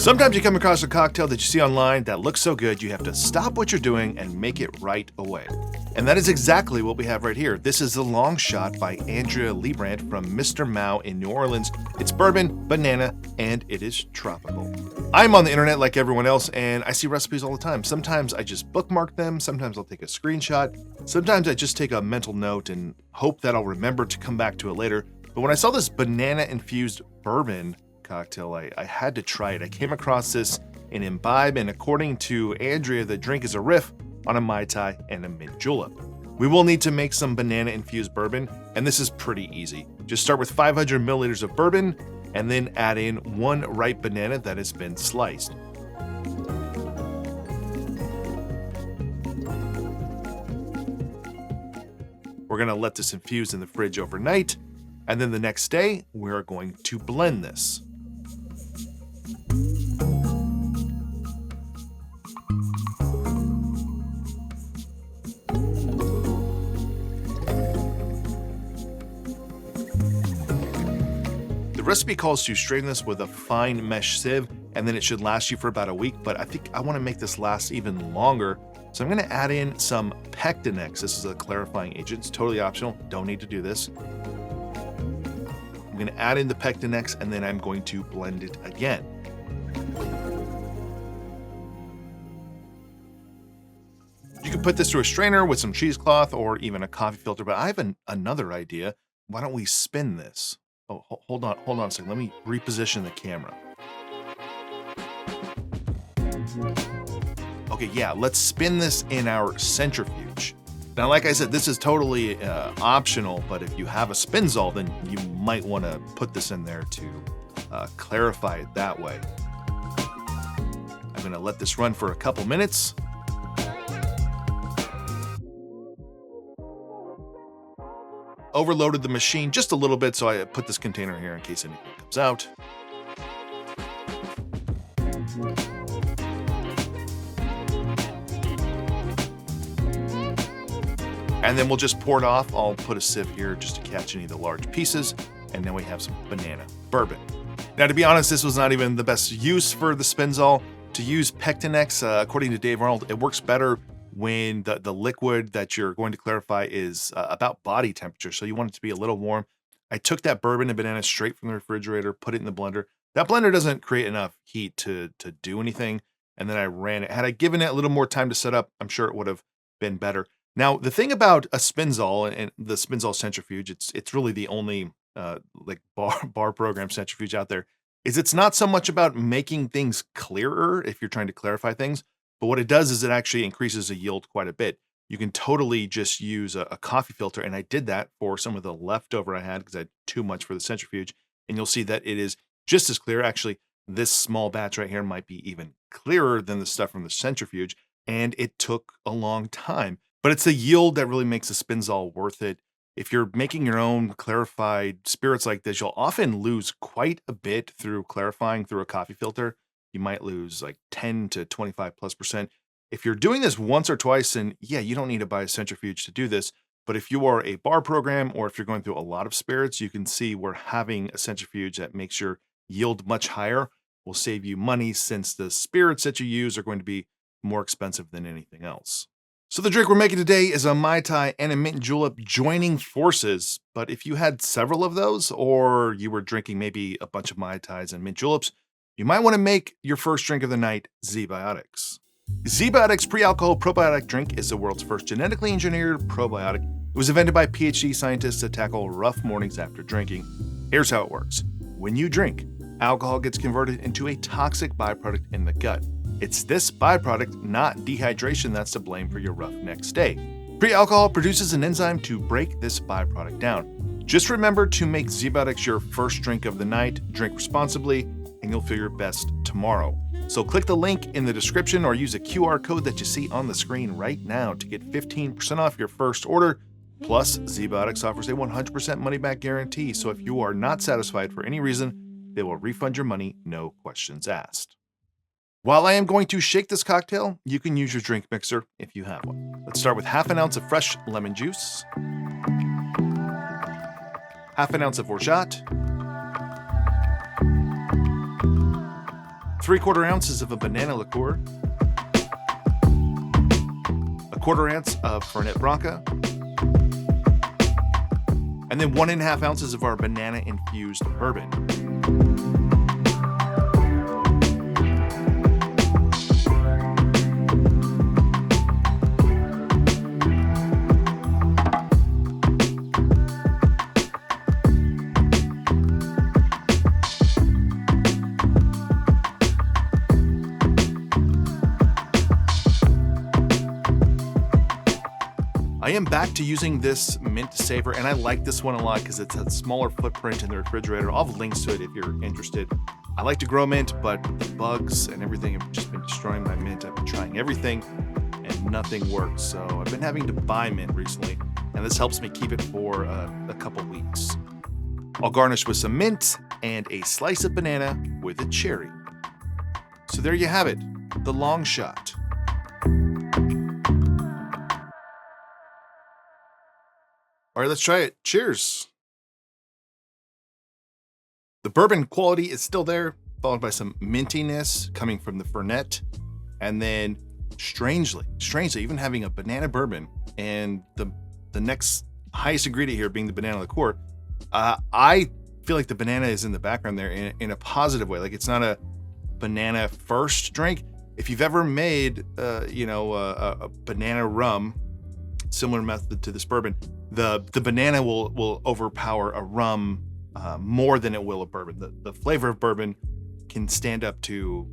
Sometimes you come across a cocktail that you see online that looks so good you have to stop what you're doing and make it right away. And that is exactly what we have right here. This is the Long Shot by Andrea Liebrandt from Mr. Mao in New Orleans. It's bourbon, banana, and it is tropical. I'm on the internet like everyone else, and I see recipes all the time. Sometimes I just bookmark them, sometimes I'll take a screenshot, sometimes I just take a mental note and hope that I'll remember to come back to it later. But when I saw this Banana-Infused Bourbon cocktail, I had to try it. I came across this in Imbibe, and according to Andrea, the drink is a riff on a Mai Tai and a Mint Julep. We will need to make some banana-infused bourbon, and this is pretty easy. Just start with 500 milliliters of bourbon, and then add in one ripe banana that has been sliced. We're gonna let this infuse in the fridge overnight, and then the next day, we're going to blend this. The recipe calls to strain this with a fine mesh sieve, and then it should last you for about a week, but I think I want to make this last even longer. So I'm going to add in some Pectinex. This is a clarifying agent. It's totally optional. Don't need to do this. I'm going to add in the Pectinex, and then I'm going to blend it again. You can put this through a strainer with some cheesecloth or even a coffee filter, but I have another idea. Why don't we spin this? Oh, hold on a second. Let me reposition the camera. Okay, yeah, let's spin this in our centrifuge. Now, like I said, this is totally optional, but if you have a Spinzall, then you might want to put this in there to clarify it that way. I'm going to let this run for a couple minutes. Overloaded the machine just a little bit, so I put this container here in case anything comes out. And then we'll just pour it off. I'll put a sieve here just to catch any of the large pieces. And then we have some banana bourbon. Now, to be honest, this was not even the best use for the Spinzall. To use Pectinex, according to Dave Arnold, it works better when the liquid that you're going to clarify is about body temperature. So you want it to be a little warm. I took that bourbon and banana straight from the refrigerator, put it in the blender. That blender doesn't create enough heat to do anything. And then I ran it. Had I given it a little more time to set up, I'm sure it would have been better. Now, the thing about a Spinzall and the Spinzall centrifuge, it's really the only like bar program centrifuge out there, is it's not so much about making things clearer if you're trying to clarify things, but what it does is it actually increases the yield quite a bit. You can totally just use a coffee filter, and I did that for some of the leftover I had because I had too much for the centrifuge, and you'll see that it is just as clear. Actually, this small batch right here might be even clearer than the stuff from the centrifuge, and it took a long time. But it's the yield that really makes a Spinzall worth it. If you're making your own clarified spirits like this, you'll often lose quite a bit through clarifying through a coffee filter. You might lose like 10 to 25+%. If you're doing this once or twice, then yeah, you don't need to buy a centrifuge to do this. But if you are a bar program or if you're going through a lot of spirits, you can see where having a centrifuge that makes your yield much higher will save you money, since the spirits that you use are going to be more expensive than anything else. So the drink we're making today is a Mai Tai and a Mint Julep joining forces. But if you had several of those, or you were drinking maybe a bunch of Mai Tais and Mint Juleps, you might want to make your first drink of the night ZBiotics. ZBiotics pre-alcohol probiotic drink is the world's first genetically engineered probiotic. It was invented by PhD scientists to tackle rough mornings after drinking. Here's how it works. When you drink, alcohol gets converted into a toxic byproduct in the gut. It's this byproduct, not dehydration, that's to blame for your rough next day. Pre-alcohol produces an enzyme to break this byproduct down. Just remember to make ZBiotics your first drink of the night, drink responsibly, and you'll feel your best tomorrow. So click the link in the description or use a QR code that you see on the screen right now to get 15% off your first order. Plus, ZBiotics offers a 100% money-back guarantee, so if you are not satisfied for any reason, they will refund your money, no questions asked. While I am going to shake this cocktail, you can use your drink mixer if you have one. Let's start with half an ounce of fresh lemon juice, half an ounce of orgeat, 3/4 ounces of a banana liqueur, 1/4 ounce of fernet branca, and then 1.5 ounces of our banana-infused bourbon. I am back to using this mint saver, and I like this one a lot because it's a smaller footprint in the refrigerator. I'll have links to it if you're interested. I like to grow mint, but the bugs and everything have just been destroying my mint. I've been trying everything and nothing works. So I've been having to buy mint recently, and this helps me keep it for a couple weeks. I'll garnish with some mint and a slice of banana with a cherry. So there you have it, the long shot. All right, let's try it. Cheers. The bourbon quality is still there, followed by some mintiness coming from the fernet. And then strangely, even having a banana bourbon and the next highest ingredient here being the banana liqueur, I feel like the banana is in the background there in a positive way. Like it's not a banana first drink. If you've ever made, a banana rum, similar method to this bourbon, the banana will overpower a rum more than it will a bourbon. The flavor of bourbon can stand up to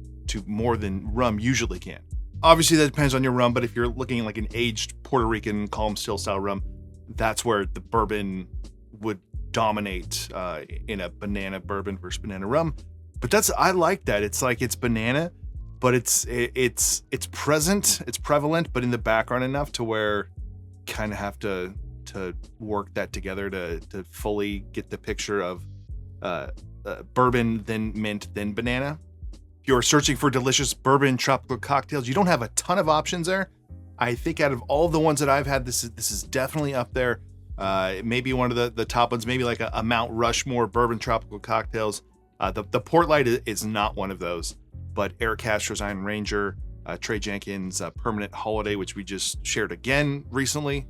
more than rum usually can. Obviously, that depends on your rum, but if you're looking at like an aged Puerto Rican calm still style rum, that's where the bourbon would dominate in a banana bourbon versus banana rum. But I like that. It's like it's banana, but it's present, it's prevalent, but in the background enough to where you kind of have to work that together to fully get the picture of bourbon, then mint, then banana. If you're searching for delicious bourbon tropical cocktails, you don't have a ton of options there. I think out of all the ones that I've had, this is definitely up there. Maybe one of the top ones, maybe like a Mount Rushmore bourbon tropical cocktails. The Port Light is not one of those, but Eric Castro's Iron Ranger, Trey Jenkins' Permanent Holiday, which we just shared again recently.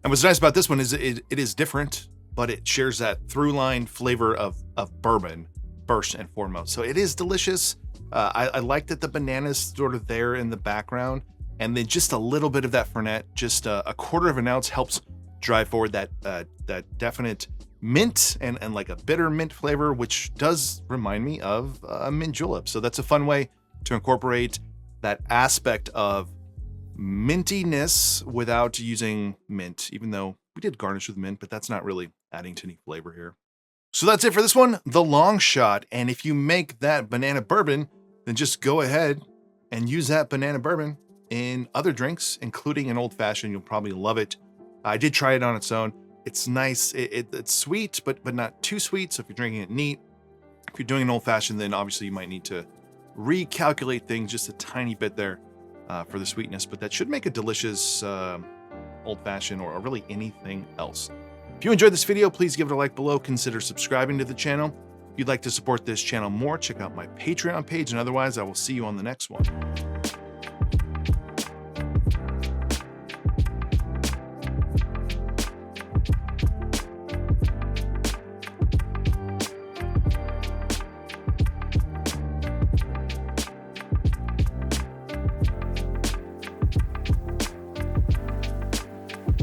And what's nice about this one is it is different, but it shares that through line flavor of bourbon first and foremost. So it is delicious. I like that the banana's sort of there in the background, and then just a little bit of that fernet, just a 1/4 ounce helps drive forward that definite mint and like a bitter mint flavor, which does remind me of mint julep. So that's a fun way to incorporate that aspect of mintiness without using mint, even though we did garnish with mint, but that's not really adding to any flavor here. So that's it for this one, the long shot. And if you make that banana bourbon, then just go ahead and use that banana bourbon in other drinks, including an old fashioned. You'll probably love it. I did try it on its own. It's nice. It's sweet, but not too sweet. So if you're drinking it neat, if you're doing an old fashioned, then obviously you might need to recalculate things just a tiny bit there for the sweetness, but that should make a delicious old fashioned or really anything else. If you enjoyed this video, please give it a like below. Consider subscribing to the channel. If you'd like to support this channel more, check out my Patreon page, and otherwise I will see you on the next one.